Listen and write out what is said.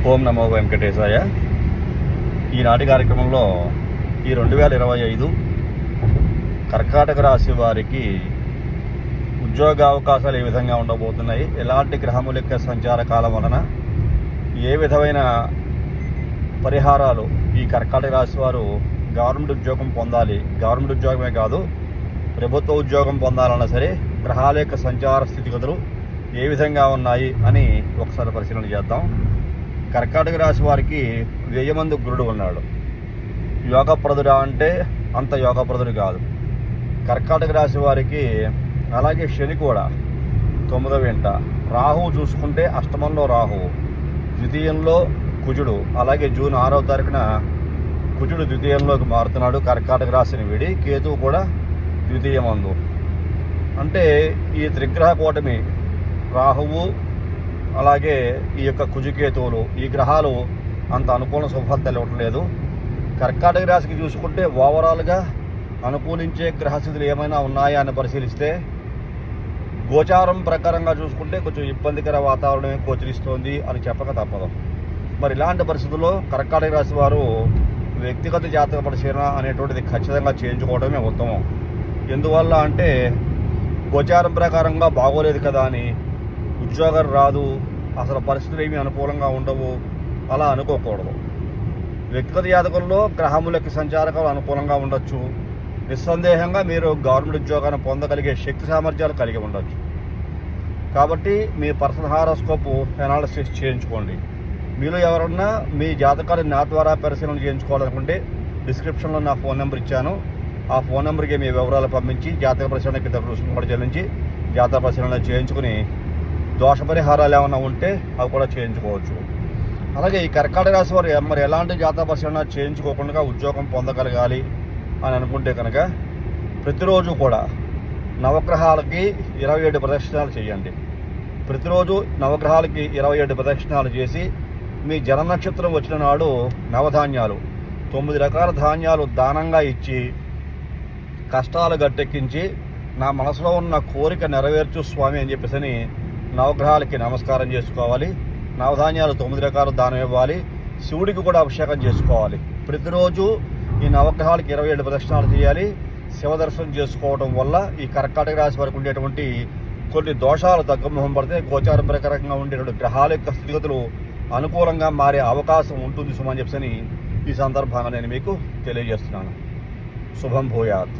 ఓం నమో వెంకటేశాయ. ఈనాటి కార్యక్రమంలో ఈ 2025 కర్కాటక రాశి వారికి ఉద్యోగ అవకాశాలు ఏ విధంగా ఉండబోతున్నాయి, ఎలాంటి గ్రహముల యొక్క సంచార కాలం వలన ఏ విధమైన పరిహారాలు ఈ కర్కాటక రాశి వారు గవర్నమెంట్ ఉద్యోగం పొందాలి, గవర్నమెంట్ ఉద్యోగమే కాదు ప్రభుత్వ ఉద్యోగం పొందాలన్నా సరే గ్రహాల యొక్క సంచార స్థితిగతులు ఏ విధంగా ఉన్నాయి అని ఒకసారి పరిశీలన చేద్దాం. కర్కాటక రాశి వారికి వ్యయమందు గురుడు ఉన్నాడు. యోగప్రదుడా అంటే అంత యోగప్రదుడు కాదు. కర్కాటక రాశి వారికి అలాగే శని కూడా 9వ ఇంట, రాహువు చూసుకుంటే అష్టమంలో రాహువు, ద్వితీయంలో కుజుడు, అలాగే జూన్ 6వ తారీఖున కుజుడు ద్వితీయంలోకి మారుతున్నాడు కర్కాటక రాశిని వీడి. కేతువు కూడా ద్వితీయమందు. అంటే ఈ త్రిగ్రహ కూటమి రాహువు అలాగే ఈ యొక్క కుజుకేతువులు ఈ గ్రహాలు అంత అనుకూల శుభఫలితాలు ఇవ్వటం లేదు. కర్కాటక రాశికి చూసుకుంటే ఓవరాల్గా అనుకూలించే గ్రహస్థితులు ఏమైనా ఉన్నాయా అని పరిశీలిస్తే గోచారం ప్రకారంగా చూసుకుంటే కొంచెం ఇబ్బందికర వాతావరణమే గోచరిస్తోంది అని చెప్పక తప్పదు. మరి ఇలాంటి పరిస్థితుల్లో కర్కాటక రాశి వారు వ్యక్తిగత జాతక పరిశీలన అనేటువంటిది ఖచ్చితంగా చేయించుకోవడమే ఉత్తమం. ఎందువల్ల అంటే గోచారం ప్రకారంగా బాగోలేదు కదా అని ఉద్యోగం రాదు, అసలు పరిస్థితులు ఏమీ అనుకూలంగా ఉండవు అలా అనుకోకూడదు. వ్యక్తిగత జాతకంలో గ్రహములకి సంచారకాలు అనుకూలంగా ఉండొచ్చు. నిస్సందేహంగా మీరు గవర్నమెంట్ ఉద్యోగాన్ని పొందగలిగే శక్తి సామర్థ్యాలు కలిగి ఉండొచ్చు. కాబట్టి మీ పర్సనల్ హారోస్కోప్ అనాలిసిస్ చేయించుకోండి. మీలో ఎవరన్నా మీ జాతకాన్ని నా ద్వారా పరిశీలన చేయించుకోవాలనుకుంటే డిస్క్రిప్షన్లో నా ఫోన్ నెంబర్ ఇచ్చాను. ఆ ఫోన్ నెంబర్కి మీ వివరాలు పంపించి జాతక పరిశీలనకి రుసుము కూడా చెల్లించి జాతక పరిశీలన చేయించుకుని దోష పరిహారాలు ఏమైనా ఉంటే అవి కూడా చేయించుకోవచ్చు. అలాగే ఈ కర్కాటక రాశి వారు మరి ఎలాంటి జాతక పరిశీలన చేయించుకోకుండా ఉద్యోగం పొందగలగాలి అని అనుకుంటే కనుక ప్రతిరోజు కూడా నవగ్రహాలకి 27 ప్రదక్షిణాలు చేయండి. ప్రతిరోజు నవగ్రహాలకి 27 ప్రదక్షిణాలు చేసి మీ జన నక్షత్రం వచ్చిన నాడు నవధాన్యాలు 9 రకాల ధాన్యాలు దానంగా ఇచ్చి కష్టాలు గట్టెక్కించి నా మనసులో ఉన్న కోరిక నెరవేర్చు స్వామి అని చెప్పేసి నవగ్రహాలకి నమస్కారం చేసుకోవాలి. నవధాన్యాలు 9 రకాలు దానం ఇవ్వాలి. శివుడికి కూడా అభిషేకం చేసుకోవాలి. ప్రతిరోజు ఈ నవగ్రహాలకి 27 ప్రదక్షిణాలు చేయాలి. శివ దర్శనం చేసుకోవడం వల్ల ఈ కర్కాటక రాశి వరకు ఉండేటువంటి కొన్ని దోషాలు తగ్గుముఖం పడితే గోచార ప్రకారంగా ఉండేటువంటి గ్రహాల యొక్క స్థితిగతులు అనుకూలంగా మారే అవకాశం ఉంటుంది సుమని చెప్పని ఈ సందర్భంగా నేను మీకు తెలియజేస్తున్నాను. శుభం భూయాత్.